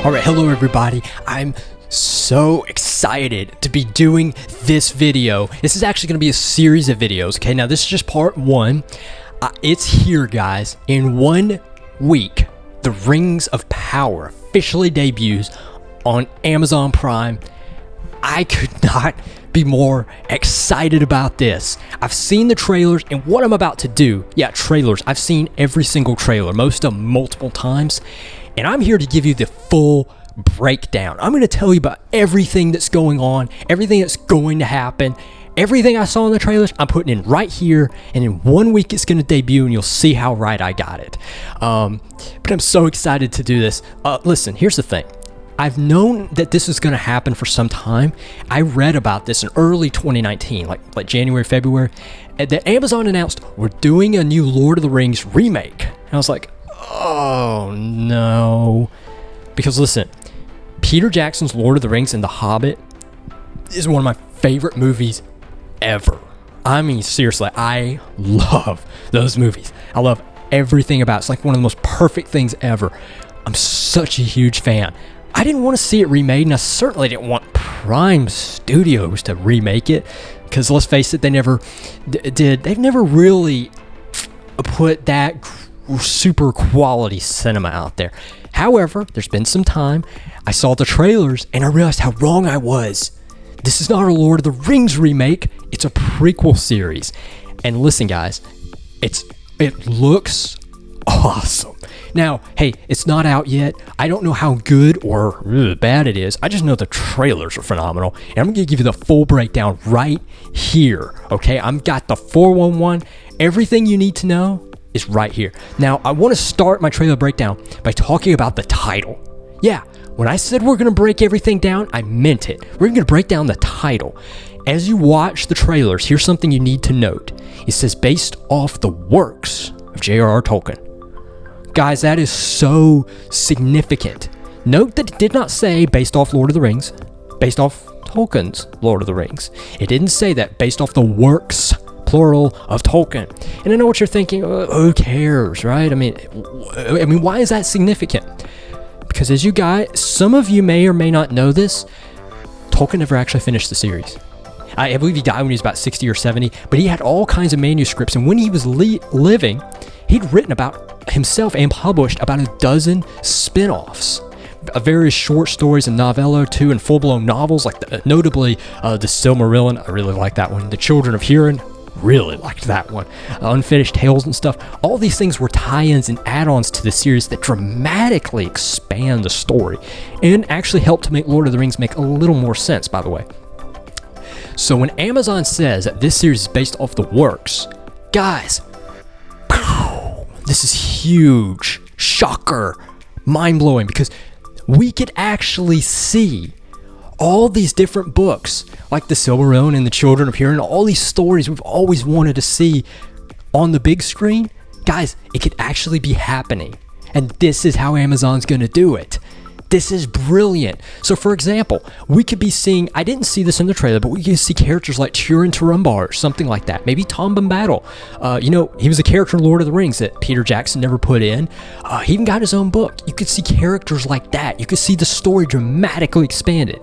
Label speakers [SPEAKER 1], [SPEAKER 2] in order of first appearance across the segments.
[SPEAKER 1] Alright, hello everybody. I'm so excited to be doing this video. This is actually going to be a series of videos, okay? Now, this is just part one. It's here, guys. In 1 week, The Rings of Power officially debuts on Amazon Prime. I could not be more excited about this. I've seen the trailers, and what I'm about to do, trailers. I've seen every single trailer, most of them multiple times, and I'm here to give you the full breakdown. I'm going to tell you about everything that's going on, everything that's going to happen, everything I saw in the trailers. I'm putting in right here, and in 1 week it's going to debut, and you'll see how right I got it. But I'm so excited to do this. Listen, here's the thing. I've known that this is going to happen for some time. I read about this in early 2019, like January, February, that Amazon announced we're doing a new Lord of the Rings remake. And I was like, oh no. Because listen, Peter Jackson's Lord of the Rings and The Hobbit is one of my favorite movies ever. I mean, seriously, I love those movies. I love everything about it. It's like one of the most perfect things ever. I'm such a huge fan. I didn't want to see it remade, and I certainly didn't want Prime Studios to remake it, because let's face it, they never did. They've never really put that super quality cinema out there. However, there's been some time. I saw the trailers, and I realized how wrong I was. This is not a Lord of the Rings remake. It's a prequel series. And listen, guys, it looks awesome. Now, hey, it's not out yet. I don't know how good or bad it is. I just know the trailers are phenomenal. And I'm going to give you the full breakdown right here, okay? I've got the 411. Everything you need to know is right here. Now, I want to start my trailer breakdown by talking about the title. Yeah, when I said we're going to break everything down, I meant it. We're going to break down the title. As you watch the trailers, here's something you need to note. It says based off the works of J.R.R. Tolkien. Guys, that is so significant. Note that it did not say based off Lord of the Rings, based off Tolkien's Lord of the Rings. It didn't say that based off the works, plural, of Tolkien. And I know what you're thinking, who cares, right? I mean, why is that significant? Because as you guys, some of you may or may not know this, Tolkien never actually finished the series. I believe he died when he was about 60 or 70, but he had all kinds of manuscripts, and when he was living, he'd written about himself and published about a dozen spin-offs, various short stories and novella too, and full-blown novels, like notably the Silmarillion. I really like that one. The Children of Hurin, really liked that one. Unfinished Tales and stuff. All these things were tie-ins and add-ons to the series that dramatically expand the story and actually help to make Lord of the Rings make a little more sense, by the way. So when Amazon says that this series is based off the works, guys, this is huge, shocker, mind-blowing, because we could actually see all these different books, like the Silmarillion and the Children of Hurin, all these stories we've always wanted to see on the big screen. Guys, it could actually be happening, and this is how Amazon's going to do it. This is brilliant. So, for example, we could be seeing, I didn't see this in the trailer, but we could see characters like Turin Turambar or something like that. Maybe Tom Bombadil. He was a character in Lord of the Rings that Peter Jackson never put in. He even got his own book. You could see characters like that. You could see the story dramatically expanded.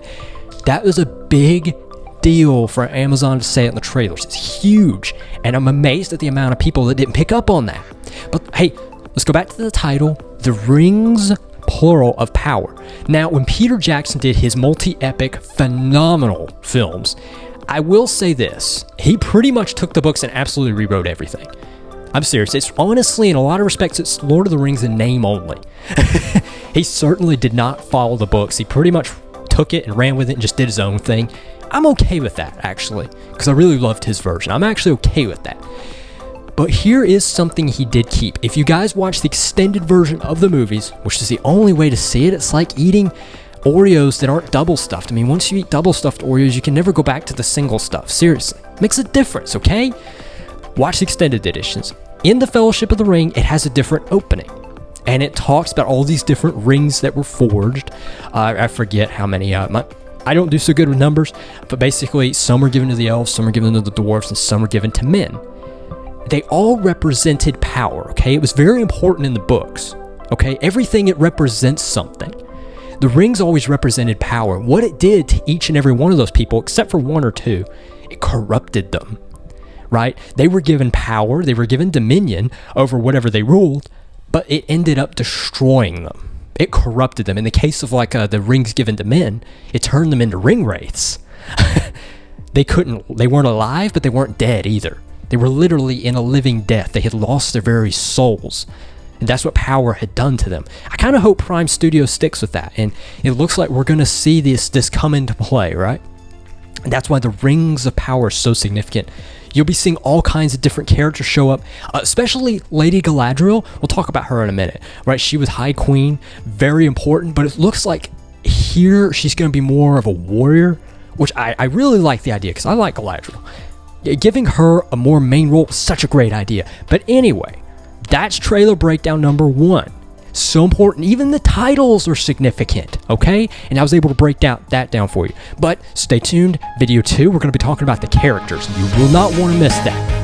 [SPEAKER 1] That was a big deal for Amazon to say it in the trailers. It's huge. And I'm amazed at the amount of people that didn't pick up on that. But hey, let's go back to the title, The Rings plural of Power. Now, when Peter Jackson did his multi-epic, phenomenal films, I will say this, he pretty much took the books and absolutely rewrote everything. I'm serious. It's honestly, in a lot of respects, it's Lord of the Rings in name only. He certainly did not follow the books. He pretty much took it and ran with it and just did his own thing. I'm okay with that, actually, because I really loved his version. I'm actually okay with that. But here is something he did keep. If you guys watch the extended version of the movies, which is the only way to see it, it's like eating Oreos that aren't double stuffed. I mean, once you eat double stuffed Oreos, you can never go back to the single stuff. Seriously. Makes a difference, okay? Watch the extended editions. In the Fellowship of the Ring, it has a different opening. And it talks about all these different rings that were forged. I forget how many. I don't do so good with numbers, but basically some were given to the elves, some were given to the dwarves, and some were given to men. They all represented power, okay? It was very important in the books, okay? Everything, it represents something. The rings always represented power. What it did to each and every one of those people, except for one or two, it corrupted them, right? They were given power, they were given dominion over whatever they ruled, but it ended up destroying them. It corrupted them. In the case of like the rings given to men, it turned them into ring wraiths. They weren't alive, but they weren't dead either. They were literally in a living death. They had lost their very souls. And that's what power had done to them. I kind of hope Prime Studio sticks with that. And it looks like we're going to see this come into play, right? And that's why the rings of power are so significant. You'll be seeing all kinds of different characters show up, especially Lady Galadriel. We'll talk about her in a minute, right? She was High Queen, very important, but it looks like here she's going to be more of a warrior, which I really like the idea because I like Galadriel. Giving her a more main role was such a great idea. But anyway, that's trailer breakdown number 1. So important. Even the titles are significant, okay? And I was able to break that down for you. But stay tuned. Video 2, we're going to be talking about the characters. You will not want to miss that.